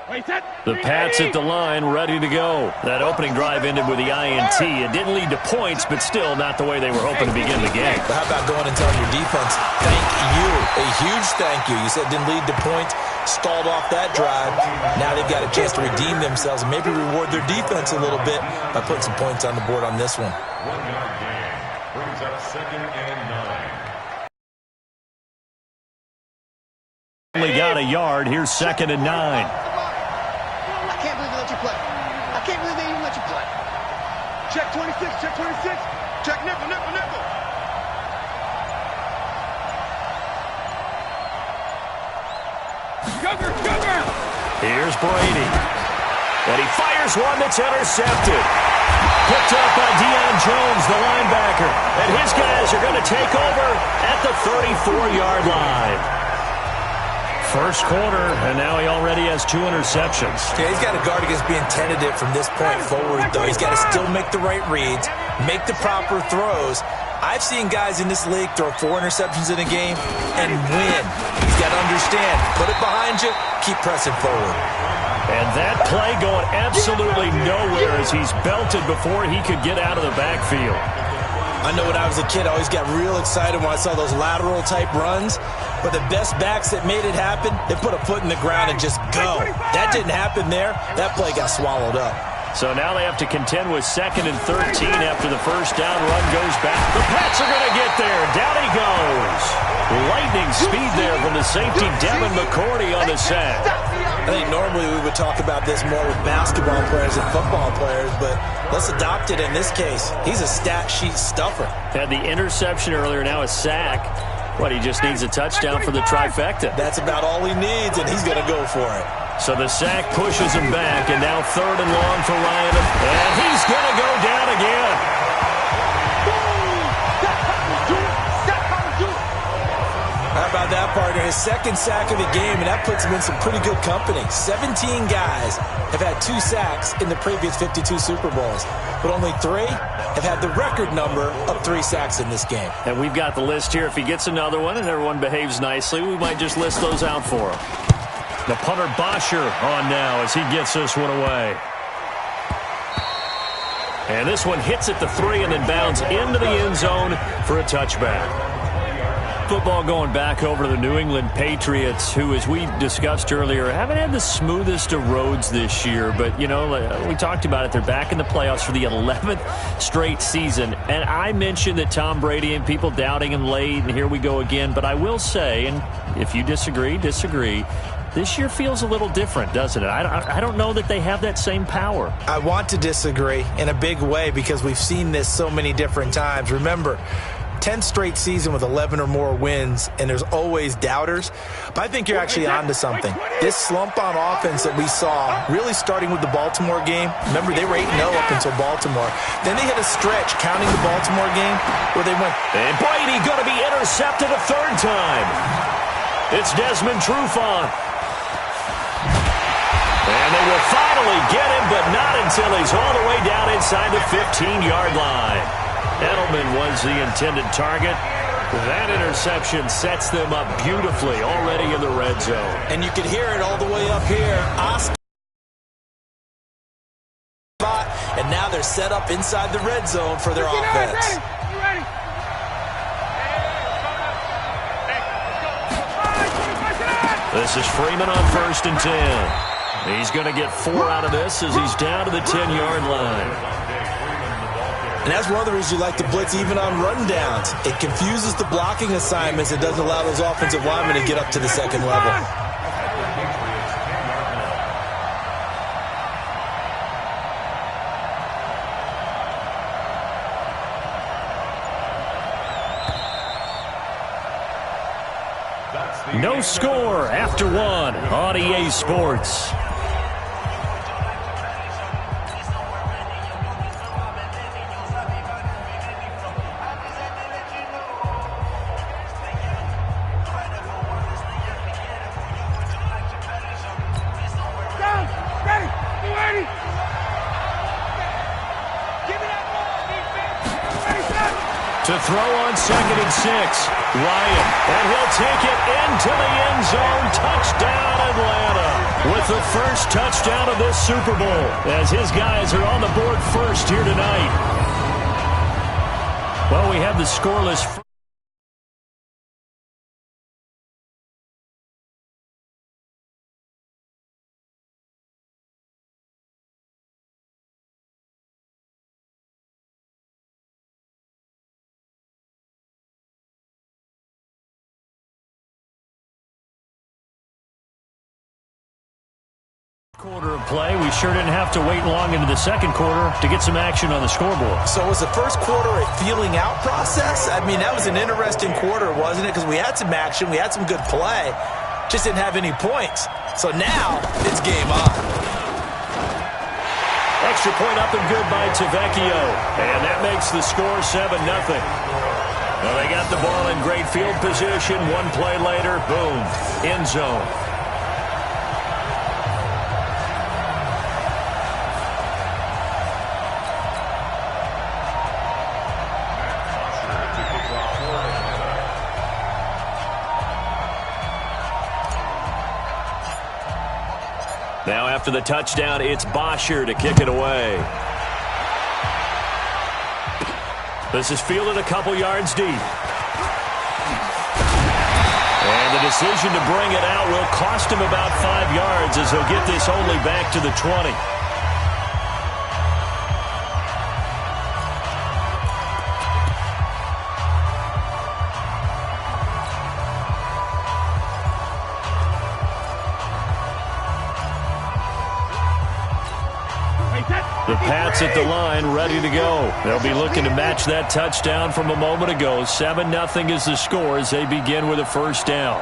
The Pats at the line, ready to go. That opening drive ended with the INT. It didn't lead to points, but still not the way they were hoping to begin the game. But how about going and telling your defense, thank you, a huge thank you. You said didn't lead to points, stalled off that drive. Now they've got a chance to redeem themselves and maybe reward their defense a little bit by putting some points on the board on this one. 1-yard gain brings up 2nd and 9. Only got a yard. Here's 2nd and 9. I can't believe they let you play. I can't believe they even let you play. Check 26, check 26. Check nickel, nickel, nickel. Sugar. Here's Brady. And he fires one that's intercepted. Picked up by Deion Jones, the linebacker. And his guys are going to take over at the 34-yard line. First quarter, and now he already has 2 interceptions. Yeah, he's got to guard against being tentative from this point forward, though. He's got to still make the right reads, make the proper throws. I've seen guys in this league throw 4 interceptions in a game and win. He's got to understand, put it behind you, keep pressing forward. And that play going absolutely nowhere as he's belted before he could get out of the backfield. I know when I was a kid, I always got real excited when I saw those lateral-type runs. But the best backs that made it happen, they put a foot in the ground and just go. That didn't happen there. That play got swallowed up. So now they have to contend with 2nd and 13 after the first down run goes back. The Pats are going to get there. Down he goes. Lightning speed there from the safety, Devin McCourty on the sack. I think normally we would talk about this more with basketball players and football players, but let's adopt it in this case. He's a stat sheet stuffer. Had the interception earlier, now a sack. What, he just needs a touchdown for the trifecta. That's about all he needs, and he's going to go for it. So the sack pushes him back, and now 3rd and long for Ryan. And he's going to go down again. How about that, partner? His 2nd sack of the game, and that puts him in some pretty good company. 17 guys have had 2 sacks in the previous 52 Super Bowls, but only 3 have had the record number of 3 sacks in this game. And we've got the list here. If he gets another one and everyone behaves nicely, we might just list those out for him. The punter Bosher on now as he gets this one away. And this one hits at the 3 and then bounds into the end zone for a touchback. Football going back over to the New England Patriots, who, as we discussed earlier, haven't had the smoothest of roads this year. But, you know, we talked about it. They're back in the playoffs for the 11th straight season. And I mentioned that Tom Brady and people doubting him late, and here we go again. But I will say, and if you disagree, this year feels a little different, doesn't it? I don't know that they have that same power. I want to disagree in a big way because we've seen this so many different times. Remember, 10th straight season with 11 or more wins, and there's always doubters. But I think you're actually onto something. This slump on offense that we saw, really starting with the Baltimore game. Remember, they were 8-0 up until Baltimore. Then they hit a stretch, counting the Baltimore game, where they went. And Brady going to be intercepted a 3rd time. It's Desmond Trufant. And they will finally get him, but not until he's all the way down inside the 15-yard line. Edelman was the intended target. That interception sets them up beautifully already in the red zone. And you can hear it all the way up here. Oscar. And now they're set up inside the red zone for their offense. This is Freeman on 1st and 10. He's going to get 4 out of this as he's down to the 10-yard line. And that's one of the reasons you like to blitz even on rundowns. It confuses the blocking assignments. It doesn't allow those offensive linemen to get up to the 2nd level. No score after 1 on EA Sports. To throw on 2nd and 6. Ryan, and he'll take it into the end zone. Touchdown, Atlanta, with the first touchdown of this Super Bowl, as his guys are on the board first here tonight. Well, we have the scoreless. Quarter of play. We sure didn't have to wait long into the second quarter to get some action on the scoreboard. So was the first quarter a feeling out process? I mean, that was an interesting quarter, wasn't it? Because we had some action, we had some good play, just didn't have any points. So now it's game on. Extra point up and good by Tavecchio, and that makes the score 7-0. Well, they got the ball in great field position. One play later, boom, end zone. Now after the touchdown, it's Bosher to kick it away. This is fielded a couple yards deep. And the decision to bring it out will cost him about 5 yards, as he'll get this only back to the 20. The Pats at the line, ready to go. They'll be looking to match that touchdown from a moment ago. 7-0 is the score as they begin with a first down.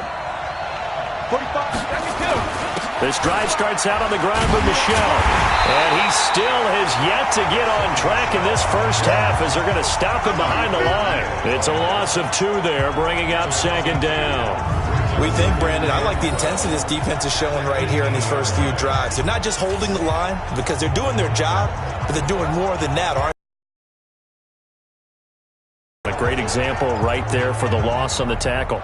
45, this drive starts out on the ground with Michel. And he still has yet to get on track in this first half, as they're going to stop him behind the line. It's a loss of 2 there, bringing up second down. We think, Brandon, I like the intensity this defense is showing right here in these first few drives. They're not just holding the line because they're doing their job, but they're doing more than that, aren't they? A great example right there for the loss on the tackle.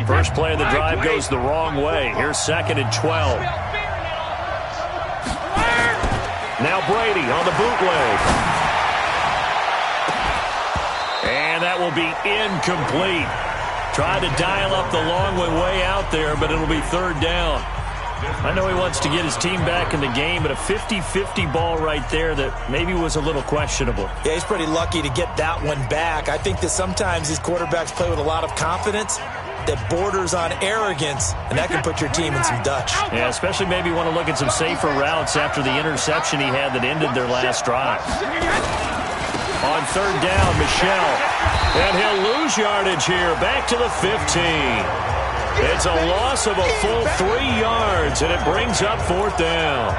First play of the drive goes the wrong way. Here's 2nd and 12. Now Brady on the bootleg. And that will be incomplete. Tried to dial up the long one way out there, but it'll be 3rd down. I know he wants to get his team back in the game, but a 50-50 ball right there that maybe was a little questionable. Yeah, he's pretty lucky to get that one back. I think that sometimes these quarterbacks play with a lot of confidence that borders on arrogance, and that can put your team in some Dutch. Yeah, especially maybe want to look at some safer routes after the interception he had that ended their last drive. On 3rd down, Michel. And he'll lose yardage here, back to the 15. It's a loss of a full 3 yards, and it brings up 4th down.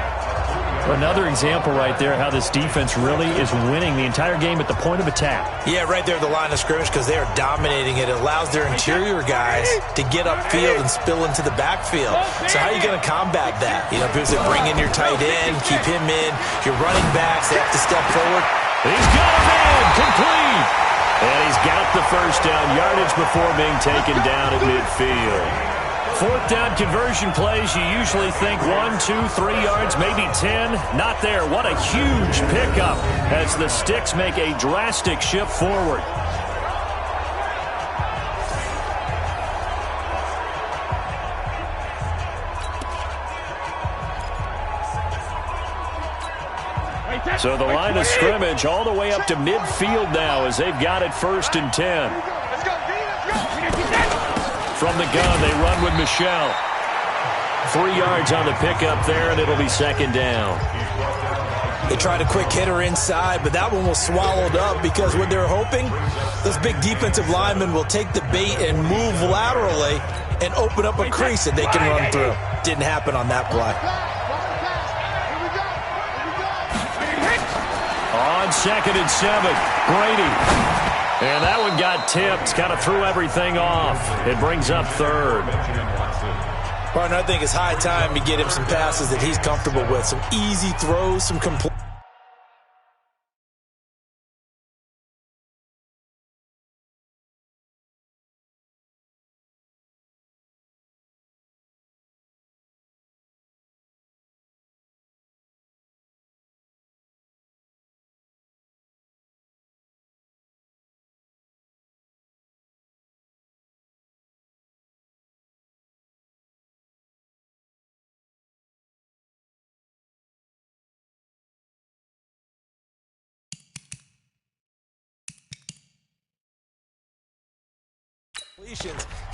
Another example right there how this defense really is winning the entire game at the point of attack. Yeah, right there at the line of scrimmage, because they are dominating it. It allows their interior guys to get upfield and spill into the backfield. So how are you going to combat that? You know, people say bring in your tight end, keep him in. Your running backs, they have to step forward. He's got him in, complete. And he's got the first down yardage before being taken down at midfield. 4th down conversion plays, you usually think 1, 2, 3 yards, maybe 10. Not there. What a huge pickup as the Sticks make a drastic shift forward. So the line of scrimmage all the way up to midfield now as they've got it 1st and 10. From the gun, they run with Michel. 3 yards on the pickup there, and it'll be 2nd down. They tried a quick hitter inside, but that one was swallowed up because what they're hoping, this big defensive lineman will take the bait and move laterally and open up a crease that they can run through. Didn't happen on that play. On 2nd and 7, Brady. And that one got tipped, kind of threw everything off. It brings up 3rd. Partner, I think it's high time to get him some passes that he's comfortable with. Some easy throws, some complete.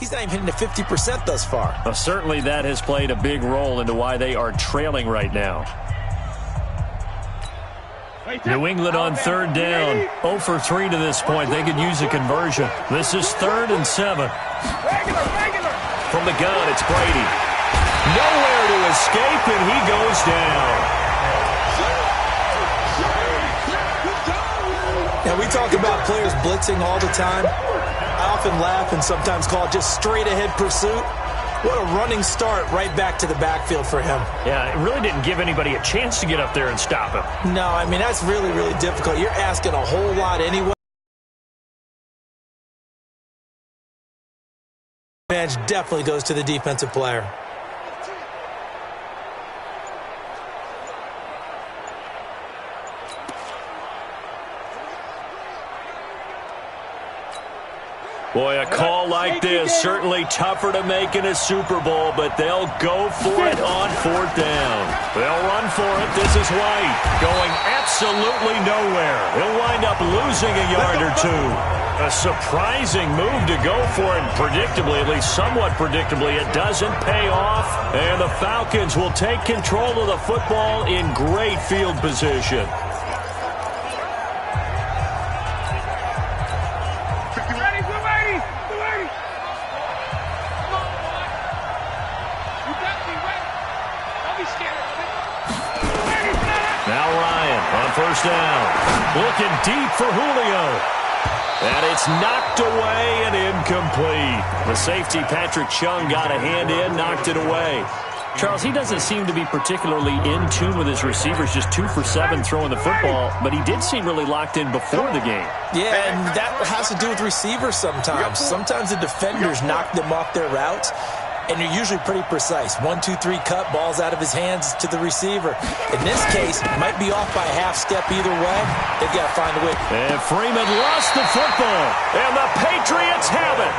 He's not even hitting the 50% thus far. Well, certainly that has played a big role into why they are trailing right now. New England on third down. 0 for 3 to this point. They could use a conversion. This is 3rd and 7. From the gun, it's Brady. Nowhere to escape, and he goes down. Now, we talk about players blitzing all the time. I often laugh and sometimes call it just straight-ahead pursuit. What a running start right back to the backfield for him. Yeah, it really didn't give anybody a chance to get up there and stop him. No, I mean, that's really, really difficult. You're asking a whole lot anyway. Advantage definitely goes to the defensive player. Boy, a call like this, certainly tougher to make in a Super Bowl, but they'll go for it on 4th down. They'll run for it. This is White going absolutely nowhere. He'll wind up losing a yard or 2. A surprising move to go for it, and predictably, at least somewhat predictably, it doesn't pay off. And the Falcons will take control of the football in great field position. Now Ryan on 1st down. Looking deep for Julio. And it's knocked away and incomplete. The safety, Patrick Chung, got a hand in, knocked it away. Charles, he doesn't seem to be particularly in tune with his receivers, just 2 for 7 throwing the football, but he did seem really locked in before the game. Yeah, and that has to do with receivers sometimes. Sometimes the defenders knock them off their routes, and they're usually pretty precise. 1, 2, 3 cut, balls out of his hands to the receiver. In this case, might be off by a half step either way. They've got to find a way. And Freeman lost the football, and the Patriots have it.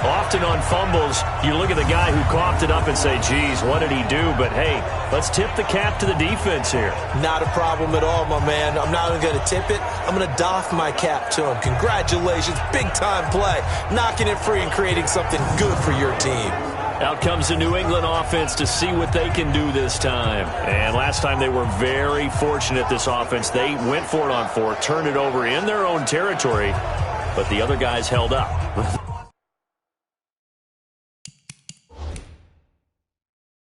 Often on fumbles, you look at the guy who coughed it up and say, geez, what did he do? But, hey, let's tip the cap to the defense here. Not a problem at all, my man. I'm not even going to tip it. I'm going to doff my cap to him. Congratulations. Big-time play. Knocking it free and creating something good for your team. Out comes the New England offense to see what they can do this time. And last time they were very fortunate, this offense. They went for it on 4, turned it over in their own territory, but the other guys held up.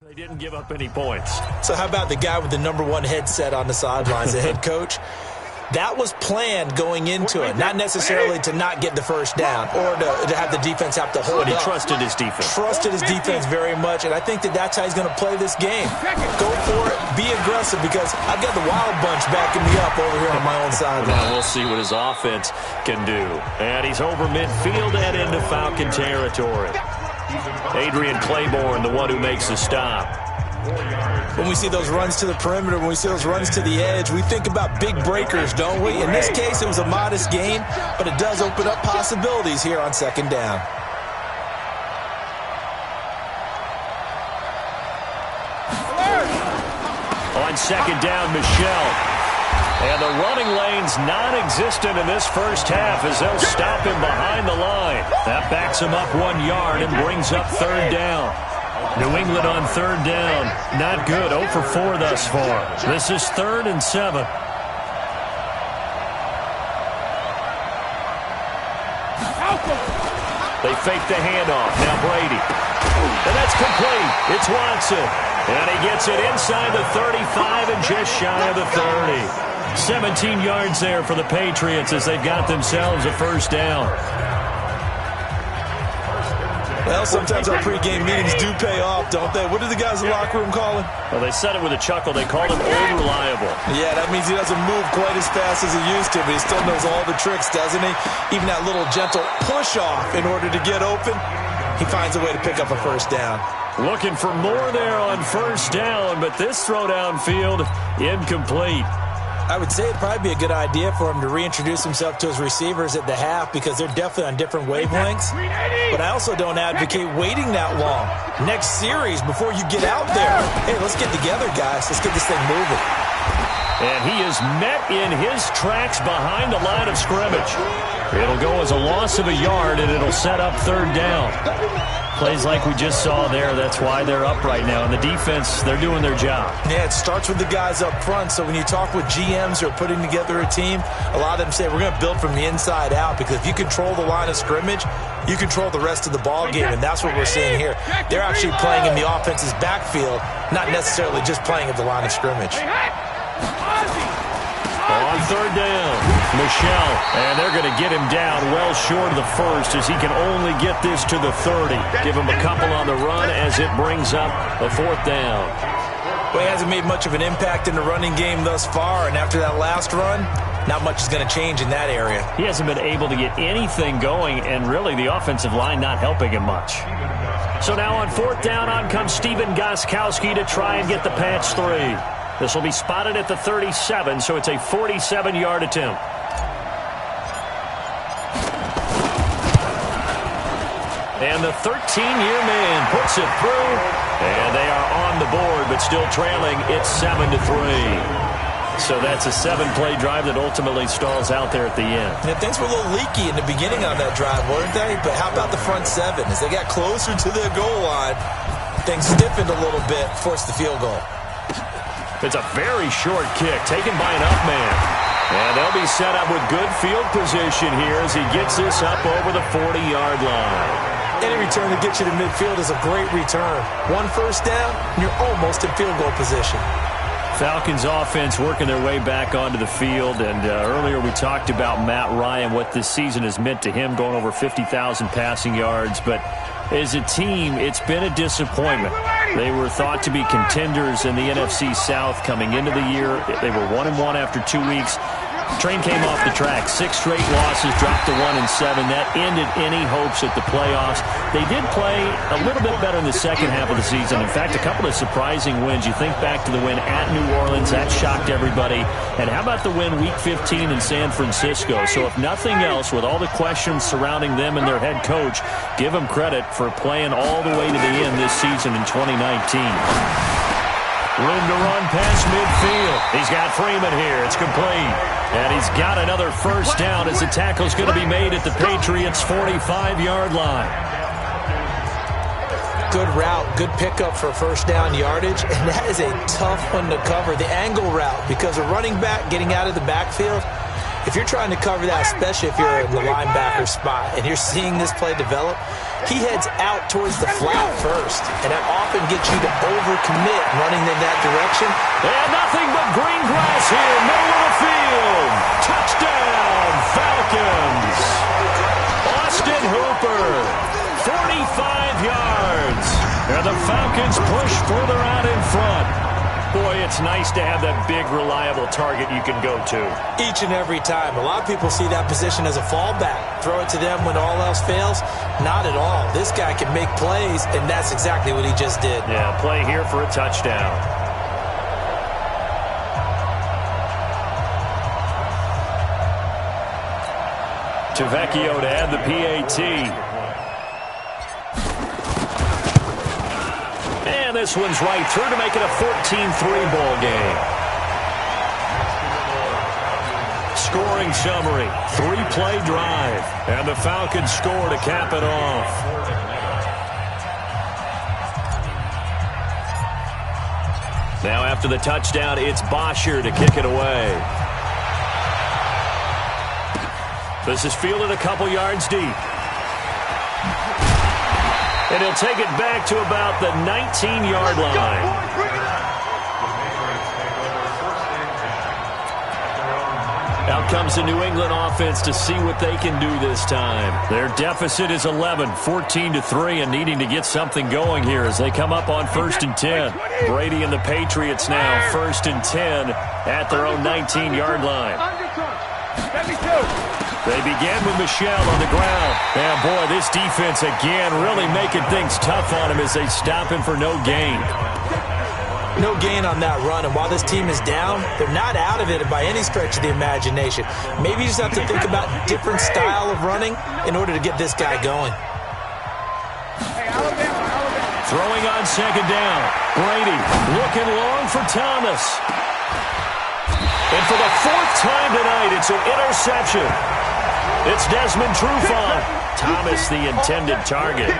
They didn't give up any points. So how about the guy with the #1 headset on the sidelines, the head coach? That was planned going into it, not necessarily to not get the first down or to have the defense have to hold But he up. trusted his defense. Trusted his defense very much, and I think that's how he's going to play this game. Go for it. Be aggressive, because I've got the Wild Bunch backing me up over here on my own sideline. Now we'll see what his offense can do. And he's over midfield and into Falcon territory. Adrian Claiborne, the one who makes the stop. When we see those runs to the perimeter, when we see those runs to the edge, we think about big breakers, don't we? In this case, it was a modest gain, but it does open up possibilities here on 2nd down. On 2nd down, Michelle. And the running lane's non-existent in this first half as they'll stop him behind the line. That backs him up 1 yard and brings up 3rd down. New England on 3rd down. Not good. 0 for 4 thus far. This is 3rd and 7. They fake the handoff. Now Brady. And that's complete. It's Watson. And he gets it inside the 35 and just shy of the 30. 17 yards there for the Patriots as they've got themselves a 1st down. Well, sometimes our pregame meetings do pay off, don't they? What do the guys in the locker room call him? Well, they said it with a chuckle. They called him unreliable. Yeah, that means he doesn't move quite as fast as he used to, but he still knows all the tricks, doesn't he? Even that little gentle push-off in order to get open, he finds a way to pick up a 1st down. Looking for more there on 1st down, but this throw downfield, incomplete. I would say it'd probably be a good idea for him to reintroduce himself to his receivers at the half, because they're definitely on different wavelengths. But I also don't advocate waiting that long. Next series, before you get out there, hey, let's get together, guys. Let's get this thing moving. And he is met in his tracks behind the line of scrimmage. It'll go as a loss of a yard, and it'll set up third down. Plays like we just saw there, that's why they're up right now. And the defense, they're doing their job. Yeah, it starts with the guys up front. So when you talk with GMs who are putting together a team, a lot of them say we're going to build from the inside out, because if you control the line of scrimmage, you control the rest of the ball game, and that's what we're seeing here. They're actually playing in the offense's backfield, not necessarily just playing at the line of scrimmage. On third down, Michelle, and they're going to get him down well short of the first, as he can only get this to the 30. Give him a couple on the run as it brings up a fourth down. Well, he hasn't made much of an impact in the running game thus far, and after that last run, not much is going to change in that area. He hasn't been able to get anything going, and really the offensive line not helping him much. So now on fourth down, on comes Steven Gostkowski to try and get the patch 3. This will be spotted at the 37, so it's a 47-yard attempt. And the 13-year man puts it through, and they are on the board, but still trailing. It's 7-3. So that's a 7-play drive that ultimately stalls out there at the end. Yeah, things were a little leaky in the beginning on that drive, weren't they? But how about the front seven? As they got closer to the goal line, things stiffened a little bit, forced the field goal. It's a very short kick taken by an up man. And they'll be set up with good field position here as he gets this up over the 40-yard line. Any return that gets you to midfield is a great return. One first down, and you're almost in field goal position. Falcons offense working their way back onto the field. And earlier we talked about Matt Ryan, what this season has meant to him, going over 50,000 passing yards. But as a team, it's been a disappointment. They were thought to be contenders in the NFC South coming into the year. They were 1-1 after 2 weeks. Train came off the track. 6 straight losses, dropped to 1-7. That ended any hopes at the playoffs. They did play a little bit better in the second half of the season. In fact, a couple of surprising wins. You think back to the win at New Orleans. That shocked everybody. And how about the win Week 15 in San Francisco? So if nothing else, with all the questions surrounding them and their head coach, give them credit for playing all the way to the end this season in 2019. Room to run past midfield. He's got Freeman here. It's complete. And he's got another first down as the tackle's going to be made at the Patriots' 45-yard line. Good route, good pickup for first down yardage, and that is a tough one to cover, the angle route, because a running back getting out of the backfield, if you're trying to cover that, especially if you're in the linebacker spot and you're seeing this play develop, he heads out towards the flat first, and that often gets you to overcommit running in that direction. And nothing but green grass here, middle of the field. Touchdown, Falcons. Austin Hooper, 45 yards. And the Falcons push further out in front. Boy, it's nice to have that big, reliable target you can go to. Each and every time. A lot of people see that position as a fallback. Throw it to them when all else fails. Not at all. This guy can make plays, and that's exactly what he just did. Yeah, play here for a touchdown. Tavecchio to add the PAT. And this one's right through to make it a 14-3 ball game. Scoring summary, 3-play drive, and the Falcons score to cap it off. Now after the touchdown, it's Bosher to kick it away. This is fielded a couple yards deep. And he'll take it back to about the 19-yard line. Out comes the New England offense to see what they can do this time. Their deficit is 11, 14-3, and needing to get something going here as they come up on 1st and 10. Brady and the Patriots now 1st and 10 at their own 19-yard line. They begin with Michelle on the ground. And, boy, this defense again really making things tough on him as they stop him for no gain. No gain on that run, and while this team is down, they're not out of it by any stretch of the imagination. Maybe you just have to think about a different style of running in order to get this guy going. Throwing on 2nd down. Brady looking long for Thomas. And for the 4th time tonight, it's an interception. It's Desmond Trufant. Thomas the intended target.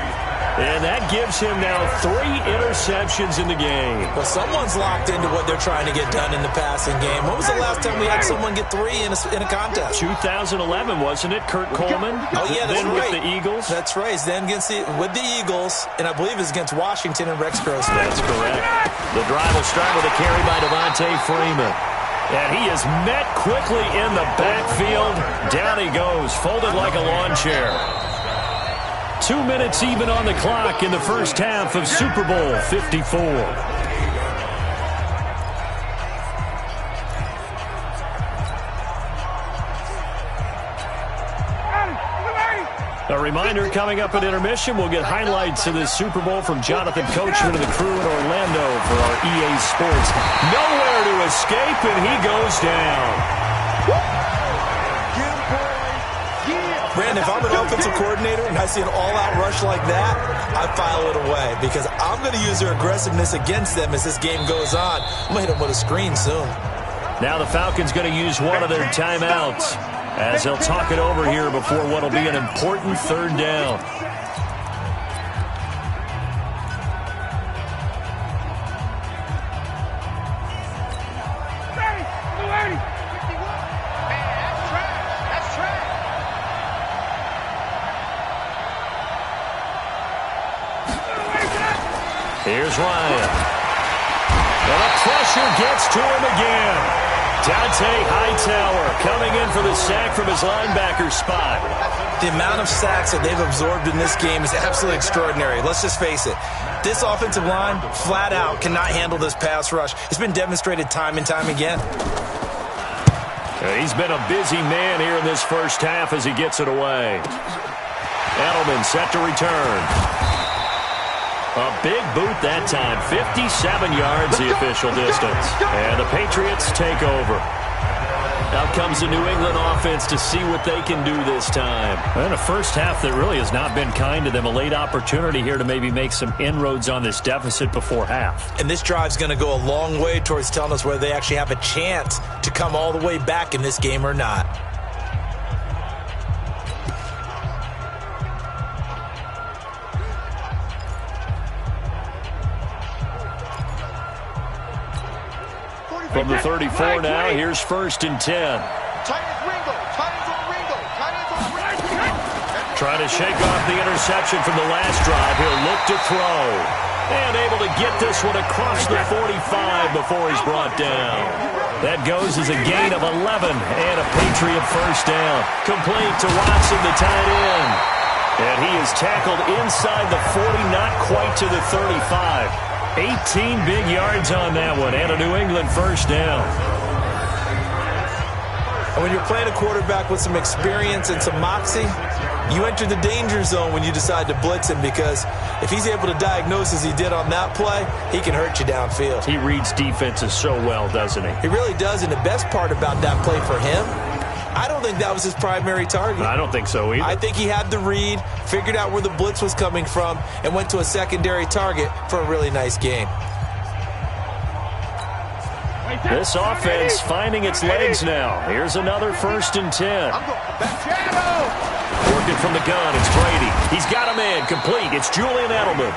And that gives him now 3 interceptions in the game. Well, someone's locked into what they're trying to get done in the passing game. When was the last time we had someone get 3 in a contest? 2011, wasn't it, Kurt Coleman? Oh, yeah, that's then right. with the Eagles. That's right. Then with the Eagles, and I believe it's against Washington and Rex Grossman. That's correct. The drive will start with a carry by Devontae Freeman. And he is met quickly in the backfield. Down he goes, folded like a lawn chair. 2 minutes even on the clock in the first half of Super Bowl 54. A reminder, coming up at intermission, we'll get highlights of this Super Bowl from Jonathan Coachman and the crew in Orlando for our EA Sports. Nowhere to escape, and he goes down. Brandon, if I'm an offensive coordinator and I see an all-out rush like that, I file it away because I'm going to use their aggressiveness against them as this game goes on. I'm going to hit them with a screen soon. Now the Falcons going to use one of their timeouts as they'll talk it over here before what will be an important 3rd down. Here's Ryan. And the pressure gets to him again. Dante Hightower coming in for the sack from his linebacker spot. The amount of sacks that they've absorbed in this game is absolutely extraordinary. Let's just face it. This offensive line, flat out, cannot handle this pass rush. It's been demonstrated time and time again. He's been a busy man here in this first half as he gets it away. Edelman set to return. A big boot that time. 57 yards the official distance. And the Patriots take over. Out comes the New England offense to see what they can do this time. And a first half that really has not been kind to them. A late opportunity here to maybe make some inroads on this deficit before half. And this drive's going to go a long way towards telling us whether they actually have a chance to come all the way back in this game or not. From the 34 now, here's 1st and 10. Trying to shake off the interception from the last drive. He'll look to throw. And able to get this one across the 45 before he's brought down. That goes as a gain of 11 and a Patriot first down. Complete to Watson, the tight end. And he is tackled inside the 40, not quite to the 35. 18 big yards on that one, and a New England first down. And when you're playing a quarterback with some experience and some moxie, you enter the danger zone when you decide to blitz him, because if he's able to diagnose as he did on that play, he can hurt you downfield. He reads defenses so well, doesn't he? He really does, and the best part about that play for him, I don't think that was his primary target. I don't think so either. I think he had the read, figured out where the blitz was coming from, and went to a secondary target for a really nice game. This offense finding its legs now. Here's another 1st and 10. Working from the gun, it's Brady. He's got a man complete. It's Julian Edelman.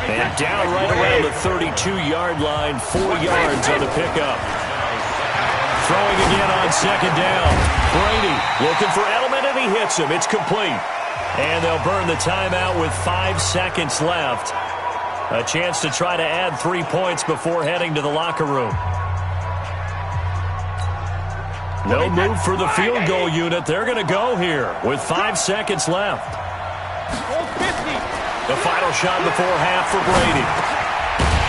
And down right around the 32-yard line, 4 yards on the pickup. Throwing again on 2nd down. Brady looking for Edelman, and he hits him. It's complete. And they'll burn the timeout with 5 seconds left. A chance to try to add 3 points before heading to the locker room. No move for the field goal unit. They're going to go here with 5 seconds left. The final shot before half for Brady.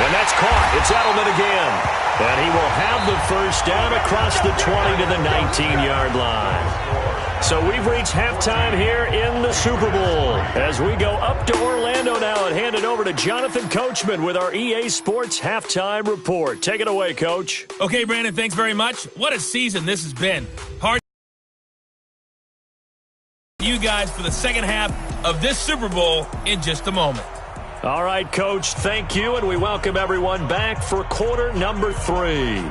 And that's caught. It's Edelman again. And he will have the first down across the 20 to the 19-yard line. So we've reached halftime here in the Super Bowl as we go up to Orlando now and hand it over to Jonathan Coachman with our EA Sports Halftime Report. Take it away, Coach. Okay, Brandon, thanks very much. What a season this has been. Hard you guys for the second half of this Super Bowl in just a moment. All right, Coach, thank you, and we welcome everyone back for quarter number 3.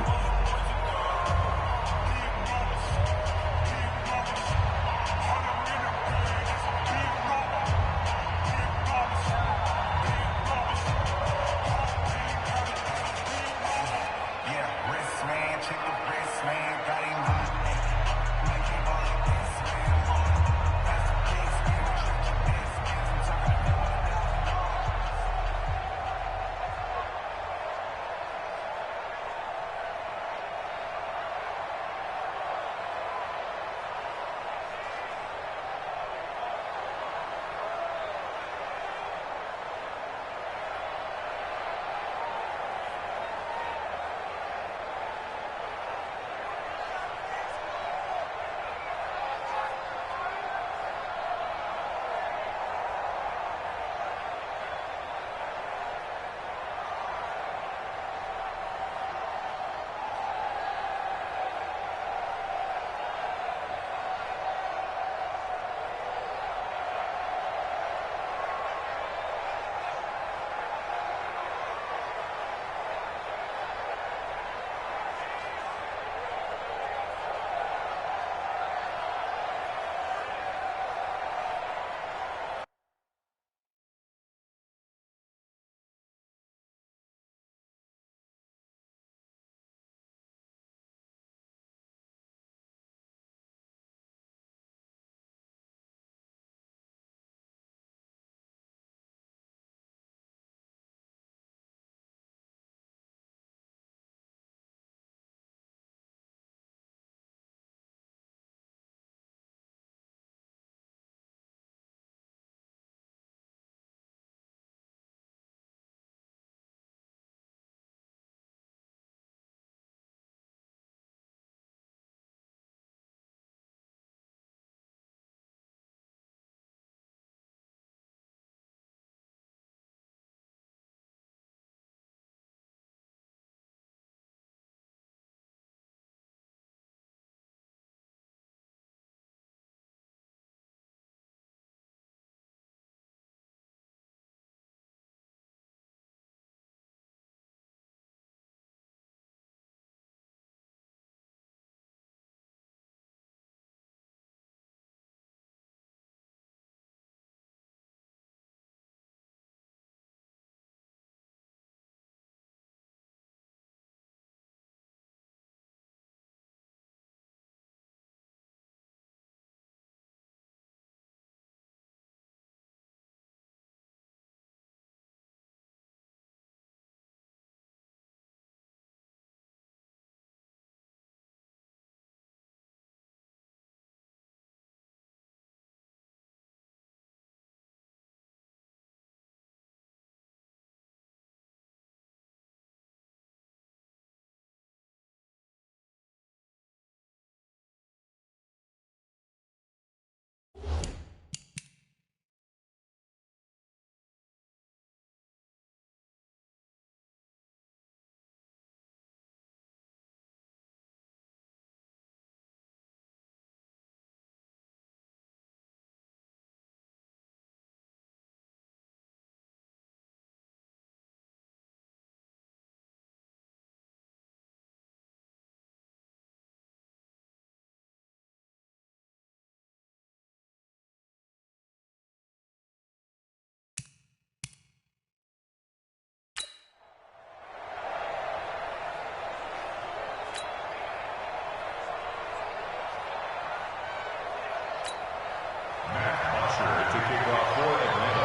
to kick off for Atlanta.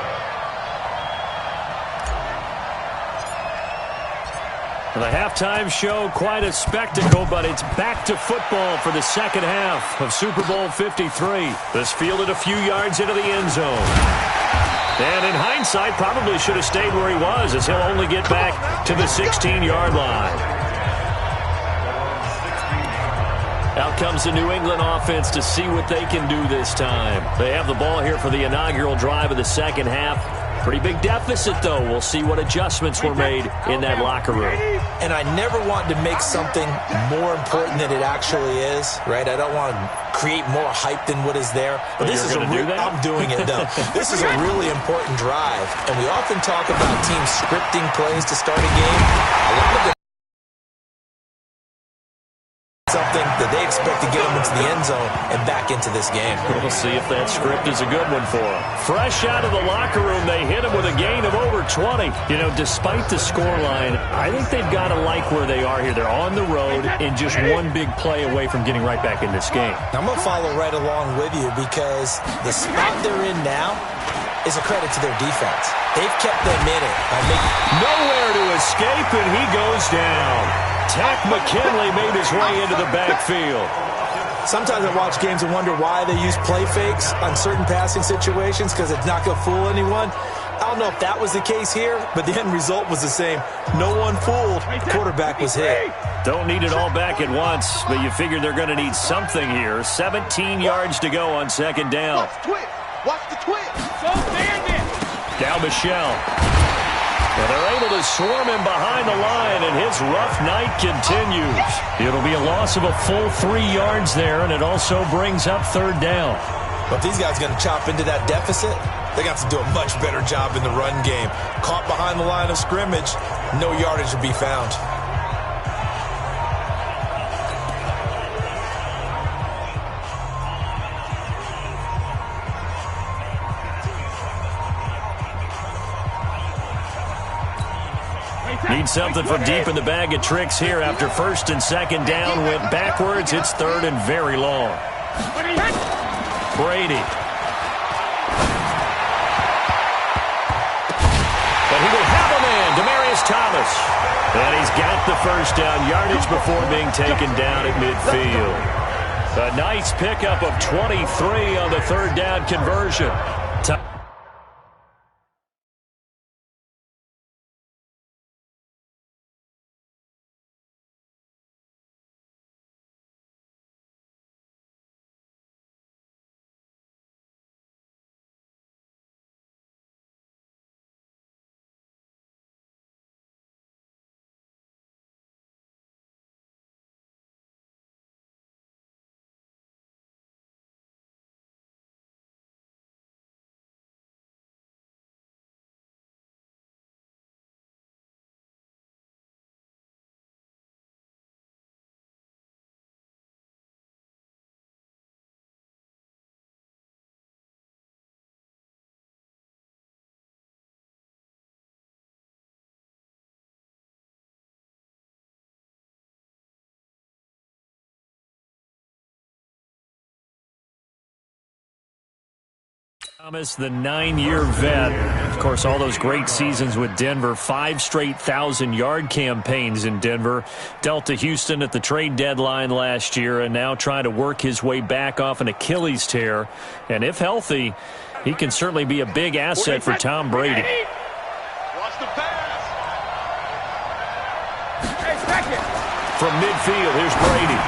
The halftime show, quite a spectacle, but it's back to football for the second half of Super Bowl 53. This fielded a few yards into the end zone. And in hindsight, probably should have stayed where he was, as he'll only get back to the 16-yard line. Out comes the New England offense to see what they can do this time. They have the ball here for the inaugural drive of the second half. Pretty big deficit, though. We'll see what adjustments were made in that locker room. And I never want to make something more important than it actually is, right? I don't want to create more hype than what is there. But this is I'm doing it, though. This is a really important drive. And we often talk about teams scripting plays to start a game. A lot of them something that they expect to get them into the end zone and back into this game. We'll see if that script is a good one for them. Fresh out of the locker room, they hit him with a gain of over 20. You know, despite the scoreline, I think they've got to like where they are here. They're on the road and just one big play away from getting right back in this game. I'm going to follow right along with you because the spot they're in now is a credit to their defense. They've kept them in it. Nowhere to escape, and he goes down. Tack McKinley made his way into the backfield. Sometimes I watch games and wonder why they use play fakes on certain passing situations because it's not going to fool anyone. I don't know if that was the case here, but the end result was the same. No one fooled. The quarterback was hit. Don't need it all back at once, but you figure they're going to need something here. 17 yards to go on second down. Watch the twitch. Watch the twitch. So bandit. Down Michelle. And they're able to swarm him behind the line, and his rough night continues. It'll be a loss of a full 3 yards there, and it also brings up third down. But if these guys are going to chop into that deficit, they got to do a much better job in the run game. Caught behind the line of scrimmage, no yardage to be found. Need something from deep in the bag of tricks here after first and second down went backwards. It's third and very long. Brady. But he will have a man, Demaryius Thomas. And he's got the first down yardage before being taken down at midfield. A nice pickup of 23 on the third down conversion. Thomas, the 9-year vet. Of course, all those great seasons with Denver. 5 straight 1,000-yard campaigns in Denver. Dealt to Houston at the trade deadline last year and now trying to work his way back off an Achilles tear. And if healthy, he can certainly be a big asset for Tom Brady. Watch the pass. From midfield, here's Brady.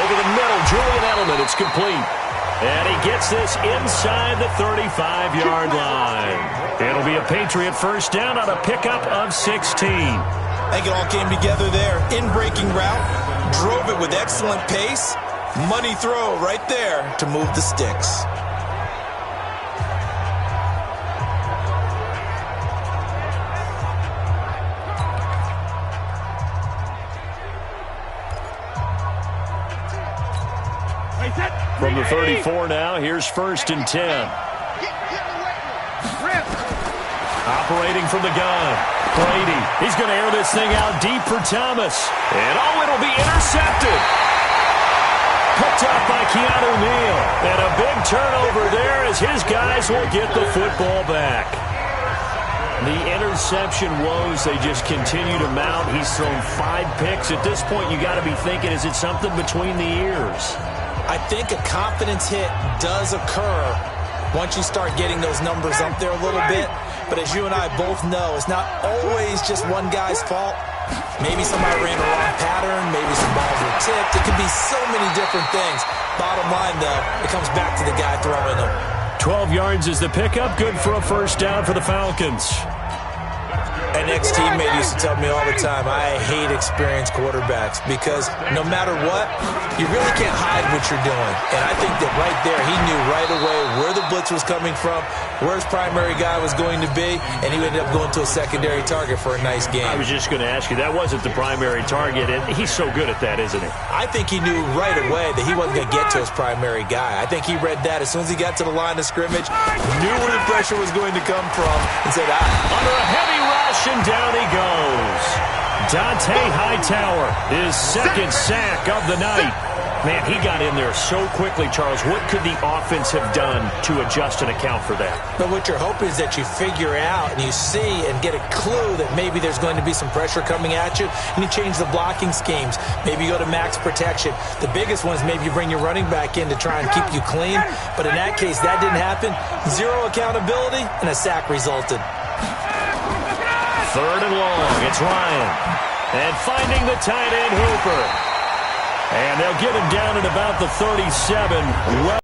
Over the middle, Julian Edelman. It's complete. And he gets this inside the 35-yard line. It'll be a Patriot first down on a pickup of 16. I think it all came together there. In-breaking route, drove it with excellent pace. Money throw right there to move the sticks. From the 34 now, here's first and 10. Operating from the gun. Brady, he's going to air this thing out deep for Thomas. And it'll be intercepted. Picked up by Keanu Neal. And a big turnover there as his guy Buckeyes will get the football back. The interception woes, they just continue to mount. He's thrown 5 picks. At this point, you got to be thinking, is it something between the ears? I think a confidence hit does occur once you start getting those numbers up there a little bit. But as you and I both know, it's not always just one guy's fault. Maybe somebody ran a wrong pattern. Maybe some balls were tipped. It could be so many different things. Bottom line, though, it comes back to the guy throwing them. 12 yards is the pickup. Good for a first down for the Falcons. An ex-teammate used to tell me all the time, I hate experienced quarterbacks because no matter what, you really can't hide what you're doing. And I think that right there, he knew right away where the blitz was coming from, where his primary guy was going to be, and he ended up going to a secondary target for a nice game. I was just going to ask you, that wasn't the primary target, and he's so good at that, isn't he? I think he knew right away that he wasn't going to get to his primary guy. I think he read that as soon as he got to the line of scrimmage, knew where the pressure was going to come from, and said, under a heavy rush, and down he goes. Dante Hightower, his second sack of the night. Man, he got in there so quickly, Charles. What could the offense have done to adjust and account for that? But what you're hoping is that you figure out and you see and get a clue that maybe there's going to be some pressure coming at you, and you change the blocking schemes. Maybe you go to max protection. The biggest one is maybe you bring your running back in to try and keep you clean. But in that case, that didn't happen. Zero accountability, and a sack resulted. Third and long, it's Ryan. And finding the tight end, Hooper. And they'll get him down at about the 37. Well,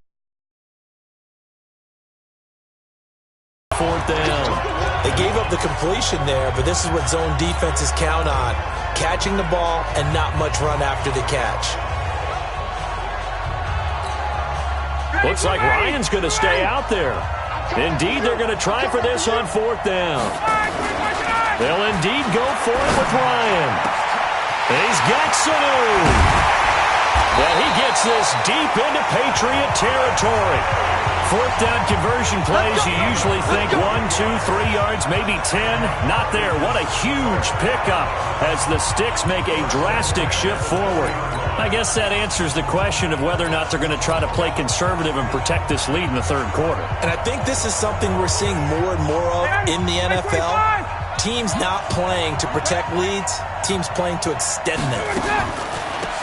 fourth down. They gave up the completion there, but this is what zone defenses count on. Catching the ball and not much run after the catch. Looks like Ryan's going to stay out there. Indeed, they're going to try for this on fourth down. They'll indeed go for it with Ryan. And he's got Sanu. Well, he gets this deep into Patriot territory. Fourth down conversion plays, you usually think 1, 2, 3 yards, maybe 10. Not there. What a huge pickup as the Sticks make a drastic shift forward. I guess that answers the question of whether or not they're going to try to play conservative and protect this lead in the third quarter. And I think this is something we're seeing more and more of in the NFL. Teams not playing to protect leads, teams playing to extend them.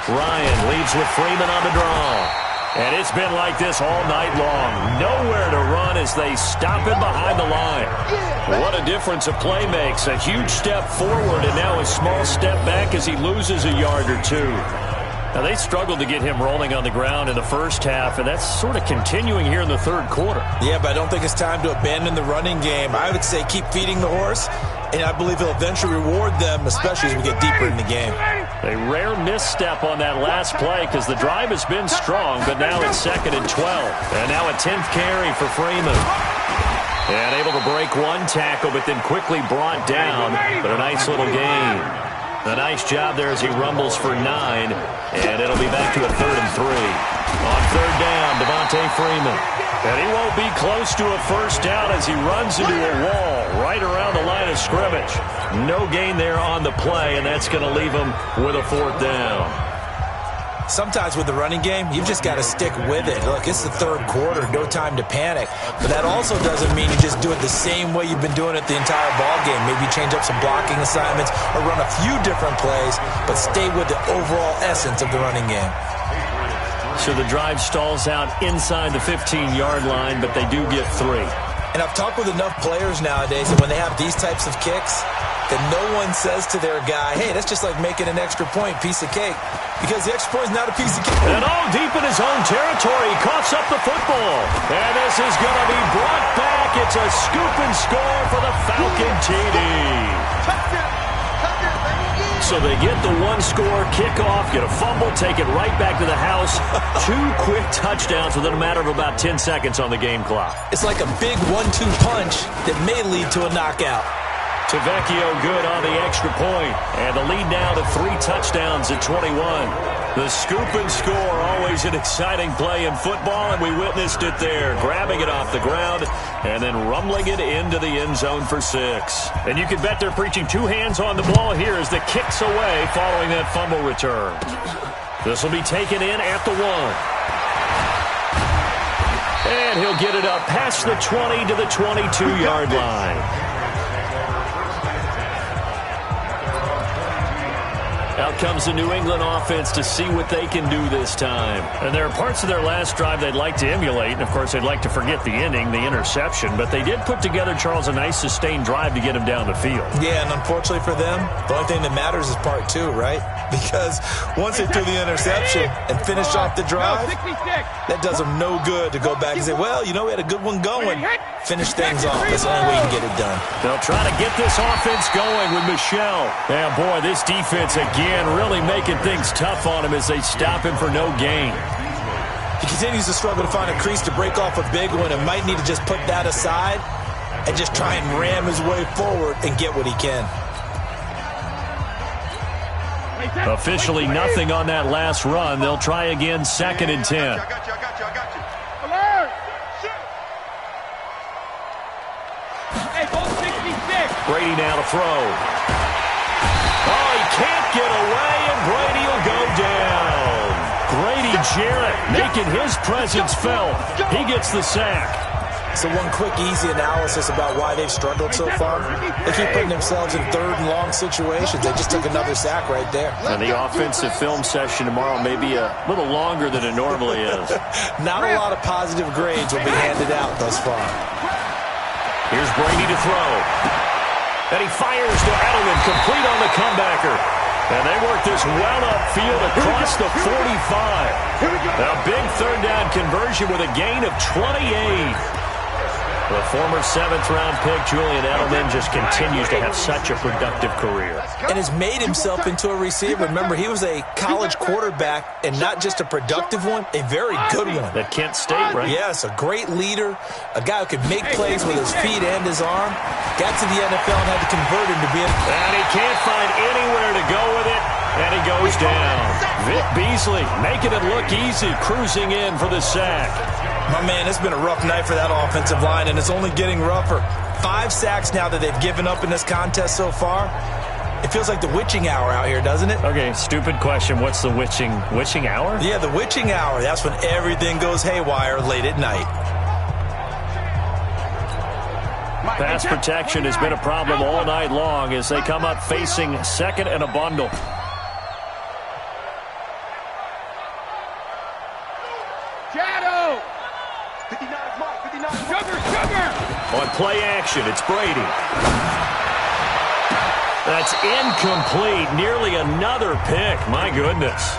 Ryan leads with Freeman on the draw. And it's been like this all night long. Nowhere to run as they stop him behind the line. What a difference a play makes. A huge step forward and now a small step back as he loses a yard or two. Now, they struggled to get him rolling on the ground in the first half, and that's sort of continuing here in the third quarter. Yeah, but I don't think it's time to abandon the running game. I would say keep feeding the horse, and I believe he'll eventually reward them, especially as we get deeper in the game. A rare misstep on that last play because the drive has been strong, but now it's 2nd and 12. And now a 10th carry for Freeman. And able to break one tackle, but then quickly brought down, but a nice little gain. A nice job there as he rumbles for 9, and it'll be back to a 3rd and 3. On third down, Devontae Freeman. And he won't be close to a first down as he runs into a wall right around the line of scrimmage. No gain there on the play, and that's going to leave him with a 4th down. Sometimes with the running game, you've just got to stick with it. Look, it's the third quarter, no time to panic. But that also doesn't mean you just do it the same way you've been doing it the entire ball game. Maybe change up some blocking assignments or run a few different plays, but stay with the overall essence of the running game. So the drive stalls out inside the 15-yard line, but they do get 3. And I've talked with enough players nowadays that when they have these types of kicks, that no one says to their guy, hey, that's just like making an extra point, piece of cake. Because the extra point is not a piece of cake. And all deep in his own territory, he coughs up the football. And this is going to be brought back. It's a scoop and score for the Falcon TD. So they get the one-score kickoff, get a fumble, take it right back to the house. 2 quick touchdowns within a matter of about 10 seconds on the game clock. It's like a big 1-2 punch that may lead to a knockout. Tavecchio good on the extra point, and the lead now to 3 touchdowns at 21. The scoop and score, always an exciting play in football, and we witnessed it there, grabbing it off the ground and then rumbling it into the end zone for 6. And you can bet they're preaching 2 hands on the ball here as the kick's away following that fumble return. This will be taken in at the 1. And he'll get it up past the 20 to the 22-yard line. Out comes the New England offense to see what they can do this time. And there are parts of their last drive they'd like to emulate. And, of course, they'd like to forget the ending, the interception. But they did put together, Charles, a nice sustained drive to get him down the field. Yeah, and unfortunately for them, the only thing that matters is part two, right? Because once they threw the interception and finished off the drive, that does them no good to go back and say, well, you know, we had a good one going. Finish things off. That's the only way you can get it done. They'll try to get this offense going with Michel. And, boy, this defense again really making things tough on him as they stop him for no gain. He continues to struggle to find a crease to break off a big one and might need to just put that aside and just try and ram his way forward and get what he can. Officially nothing on that last run. They'll try again, 2nd and 10. I got you. Alert! Hey, ball 66. Brady now to throw. Oh, he can't get away, and Brady will go down. Grady Jarrett making his presence felt. He gets the sack. So one quick, easy analysis about why they've struggled so far. They keep putting themselves in 3rd and long situations. They just took another sack right there. And the offensive film session tomorrow may be a little longer than it normally is. Not a lot of positive grades will be handed out thus far. Here's Brady to throw. And he fires to Edelman, complete on the comebacker. And they work this well upfield across the 45. A big 3rd down conversion with a gain of 28. The former 7th-round pick, Julian Edelman, just continues to have such a productive career. And has made himself into a receiver. Remember, he was a college quarterback, and not just a productive one, a very good one. At Kent State, right? Yes, a great leader, a guy who could make plays with his feet and his arm. Got to the NFL and had to convert him to being... And he can't find anywhere to go with it, and he goes down. Vic Beasley making it look easy, cruising in for the sack. My man, it's been a rough night for that offensive line, and it's only getting rougher. 5 sacks now that they've given up in this contest so far. It feels like the witching hour out here, doesn't it? Okay, stupid question. What's the witching hour? Yeah, the witching hour. That's when everything goes haywire late at night. Pass protection has been a problem all night long as they come up facing 2nd and a bundle. Shadow! 59 is Mike. 59 is Mike. Sugar! On play action, it's Brady. That's incomplete. Nearly another pick. My goodness.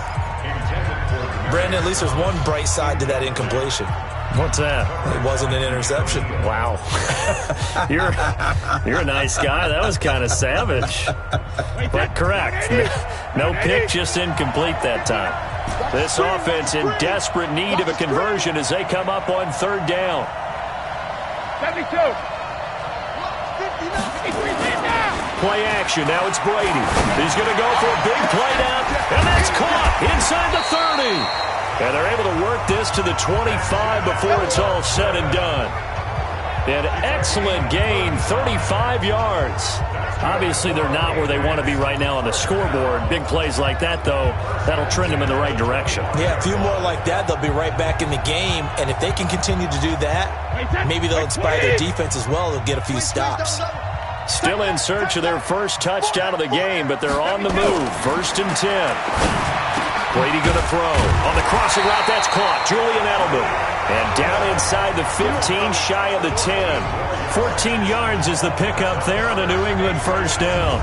Brandon, at least there's one bright side to that incompletion. What's that? It wasn't an interception. Wow. You're a nice guy. That was kind of savage. But correct. No pick, just incomplete that time. This offense in desperate need of a conversion as they come up on 3rd down. 72. 53 now. Play action. Now it's Brady. He's going to go for a big play down, and that's caught inside the 30. And they're able to work this to the 25 before it's all said and done. An excellent gain, 35 yards. Obviously, they're not where they want to be right now on the scoreboard. Big plays like that, though, that'll trend them in the right direction. Yeah, a few more like that, they'll be right back in the game. And if they can continue to do that, maybe they'll inspire their defense as well. They'll get a few stops. Still in search of their first touchdown of the game, but they're on the move. 1st and 10. Brady going to throw. On the crossing route, that's caught. Julian Edelman. And down inside the 15, shy of the 10. 14 yards is the pickup there on a New England 1st down.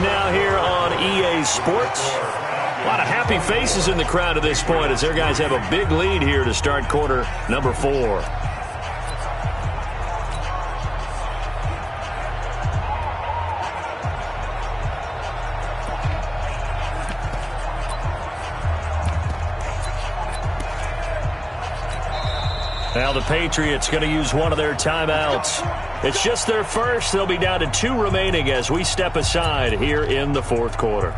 Now here on EA Sports. A lot of happy faces in the crowd at this point as their guys have a big lead here to start quarter number 4. Now the Patriots going to use one of their timeouts. It's just their first. They'll be down to 2 remaining as we step aside here in the fourth quarter.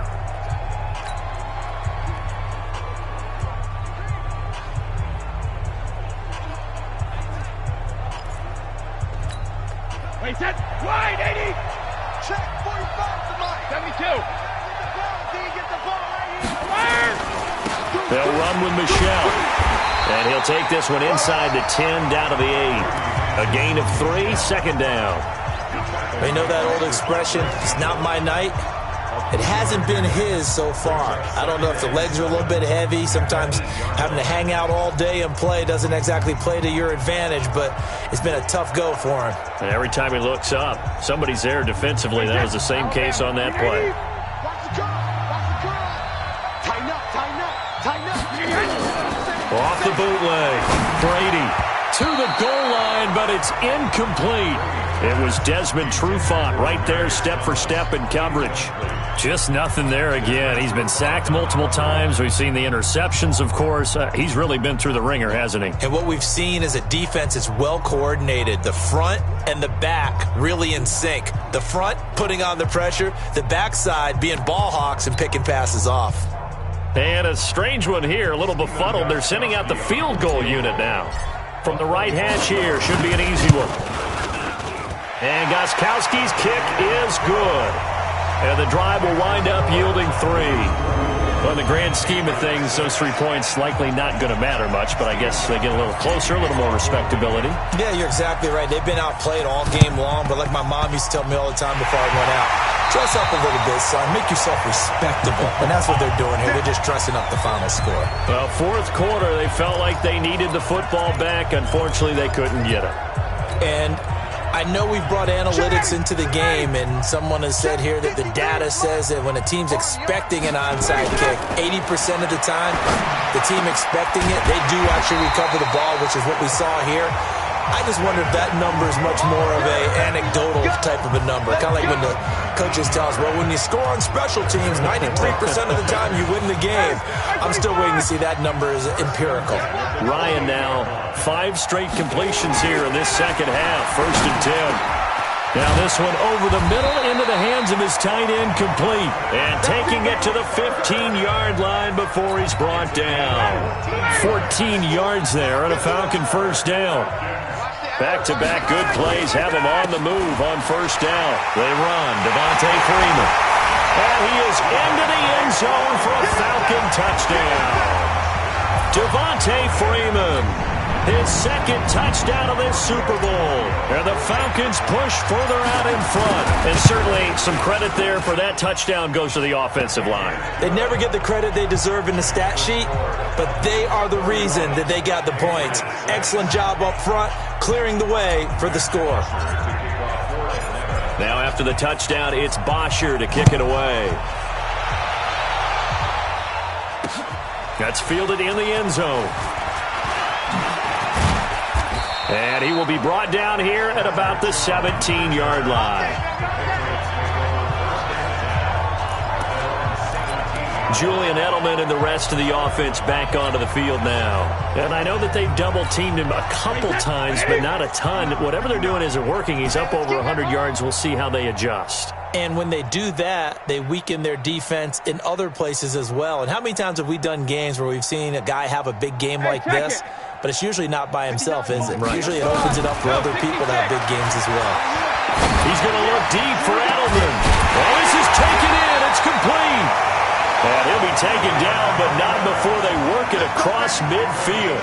Wait, set. Wide, 80. Check 45 to Mike. 72. Get the ball right here. They'll run with Michelle. And he'll take this one inside the 10, down to the 8. A gain of 3, second down. You know that old expression, it's not my night? It hasn't been his so far. I don't know if the legs are a little bit heavy. Sometimes having to hang out all day and play doesn't exactly play to your advantage, but it's been a tough go for him. And every time he looks up, somebody's there defensively. That was the same case on that play. Watch the curl. Watch the curl. Tighten up, tighten up, tighten up. Off the bootleg. Brady to the goal line, but it's incomplete. It was Desmond Trufant right there, step for step in coverage. Just nothing there again. He's been sacked multiple times. We've seen the interceptions, of course. He's really been through the ringer, hasn't he? And what we've seen is a defense that's well coordinated. The front and the back really in sync. The front putting on the pressure, the backside being ball hawks and picking passes off. And a strange one here, a little befuddled. They're sending out the field goal unit now. From the right hash here, should be an easy one. And Gostkowski's kick is good. And the drive will wind up yielding 3. Well, in the grand scheme of things, those 3 points likely not going to matter much, but I guess they get a little closer, a little more respectability. Yeah, you're exactly right. They've been outplayed all game long, but like my mom used to tell me all the time before I went out, dress up a little bit, son. Make yourself respectable. And that's what they're doing here. They're just dressing up the final score. Well, fourth quarter, they felt like they needed the football back. Unfortunately, they couldn't get it. And I know we've brought analytics into the game, and someone has said here that the data says that when a team's expecting an onside kick, 80% of the time, the team expecting it, they do actually recover the ball, which is what we saw here. I just wonder if that number is much more of a anecdotal type of a number. Kind of like when the coaches tell us, well, when you score on special teams, 93% of the time you win the game. I'm still waiting to see that number is empirical. Ryan now, 5 straight completions here in this second half. 1st and 10. Now this one over the middle into the hands of his tight end, complete. And taking it to the 15-yard line before he's brought down. 14 yards there and a Falcon first down. Back-to-back good plays have him on the move on first down. They run. Devontae Freeman. And he is into the end zone for a Falcon touchdown. Devontae Freeman, his second touchdown of this Super Bowl. And the Falcons push further out in front. And certainly some credit there for that touchdown goes to the offensive line. They never get the credit they deserve in the stat sheet, but they are the reason that they got the points. Excellent job up front, clearing the way for the score. Now after the touchdown, it's Bosher to kick it away. That's fielded in the end zone. And he will be brought down here at about the 17-yard line. Julian Edelman and the rest of the offense back onto the field now. And I know that they've double-teamed him a couple times, but not a ton. Whatever they're doing isn't working. He's up over 100 yards. We'll see how they adjust. And when they do that, they weaken their defense in other places as well. And how many times have we done games where we've seen a guy have a big game like this, but it's usually not by himself, is it? Right. Usually it opens it up for other people to have big games as well. He's going to look deep for Edelman. Oh, this is taken in. It's complete. And he'll be taken down, but not before they work it across midfield.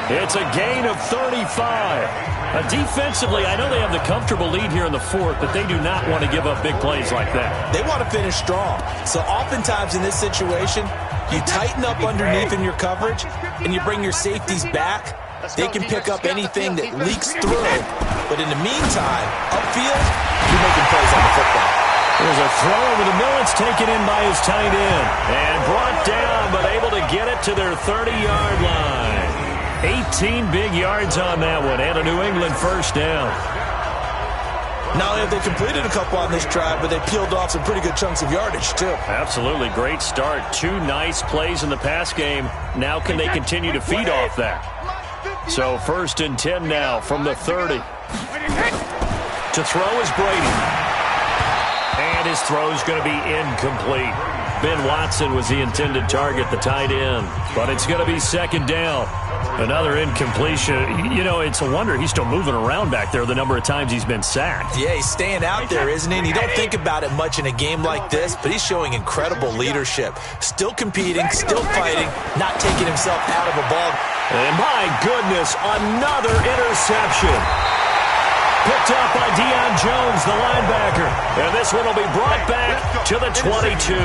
It's a gain of 35. Defensively, I know they have the comfortable lead here in the fourth, but they do not want to give up big plays like that. They want to finish strong. So oftentimes in this situation, you tighten up underneath in your coverage, and you bring your safeties back. They can pick up anything that leaks through. But in the meantime, upfield, you're making plays on the football. There's a throw over the middle. It's taken in by his tight end. And brought down, but able to get it to their 30-yard line. 18 big yards on that one. And a New England first down. Not only have they completed a couple on this drive, but they peeled off some pretty good chunks of yardage, too. Absolutely. Great start. 2 nice plays in the pass game. Now can they continue to feed off that? So 1st and 10 now from the 30. To throw is Brady. And his throw's going to be incomplete. Ben Watson was the intended target, the tight end. But it's going to be 2nd down. Another incompletion. You know, it's a wonder he's still moving around back there the number of times he's been sacked. Yeah, he's staying out there, isn't he? And you don't think about it much in a game like this, but he's showing incredible leadership. Still competing, still fighting, not taking himself out of a ball. And my goodness, another interception. Picked up by Deion Jones, the linebacker. And this one will be brought back to the 22.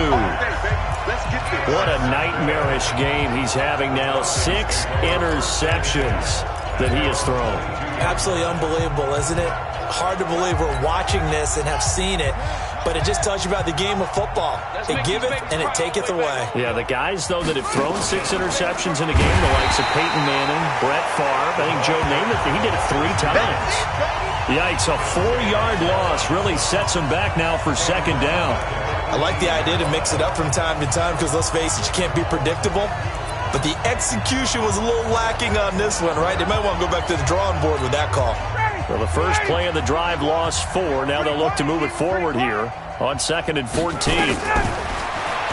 What a nightmarish game he's having now. 6 interceptions that he has thrown. Absolutely unbelievable, isn't it? Hard to believe we're watching this and have seen it, but it just tells you about the game of football. It giveth and it taketh away. Yeah, the guys, though, that have thrown 6 interceptions in a game, the likes of Peyton Manning, Brett Favre, I think Joe Namath, he did it 3 times. Yikes, a 4-yard loss really sets him back now for 2nd down. I like the idea to mix it up from time to time because, let's face it, you can't be predictable. But the execution was a little lacking on this one, right? They might want to go back to the drawing board with that call. Well, the first play of the drive lost 4. Now they'll look to move it forward here on 2nd and 14.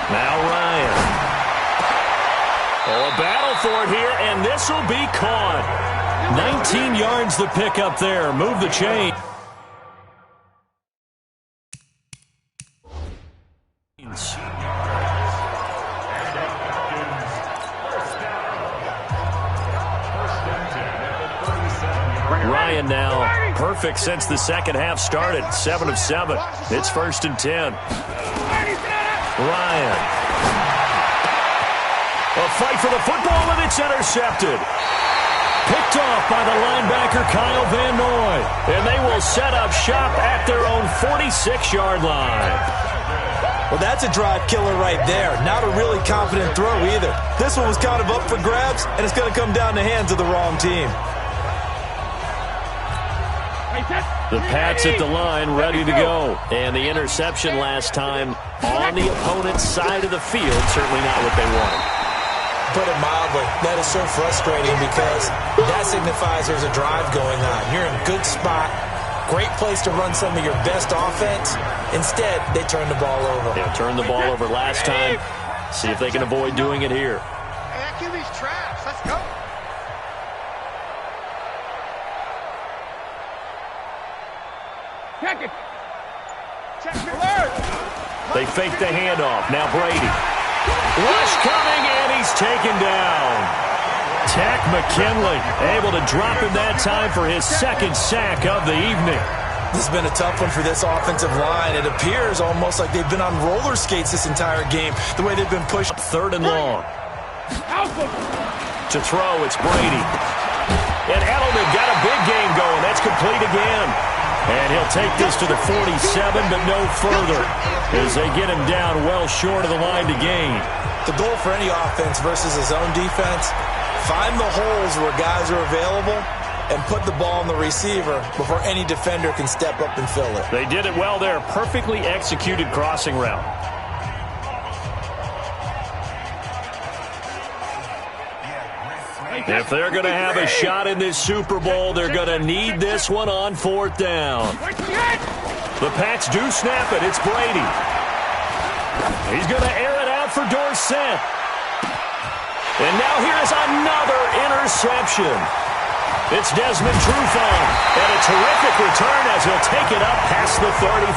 Now Ryan. Oh, a battle for it here, and this will be caught. 19 yards the pick up there. Move the chain. Ryan now perfect since the second half started. 7 of 7. It's 1st and 10. Ryan. A fight for the football, and it's intercepted. Picked off by the linebacker Kyle Van Noy. And they will set up shop at their own 46-yard line. Well, that's a drive killer right there. Not a really confident throw either. This one was kind of up for grabs, and it's going to come down the hands of the wrong team. The Pats at the line, ready to go. And the interception last time on the opponent's side of the field, certainly not what they wanted. Put it mildly, that is so frustrating because that signifies there's a drive going on. You're in a good spot, great place to run some of your best offense. Instead, they turn the ball over. Yeah, turned the ball over last time. See if they can avoid doing it here. Hey, that QB's trash. Let's go. Check it. Check it. Alert. They fake the handoff. Now Brady. Rush coming, and he's taken down. Tack McKinley able to drop him that time for his 2nd sack of the evening. This has been a tough one for this offensive line. It appears almost like they've been on roller skates this entire game, the way they've been pushed. 3rd and long. To throw, it's Brady. And Edelman got a big game going. That's complete again. And he'll take this to the 47, but no further as they get him down well short of the line to gain. The goal for any offense versus his own defense, find the holes where guys are available and put the ball on the receiver before any defender can step up and fill it. They did it well there. Perfectly executed crossing route. If they're going to have a shot in this Super Bowl, they're going to need this one on 4th down. The Pats do snap it. It's Brady. He's going to air it out for Dorsett. And now here's another interception. It's Desmond Trufant. And a terrific return as he'll take it up past the 35.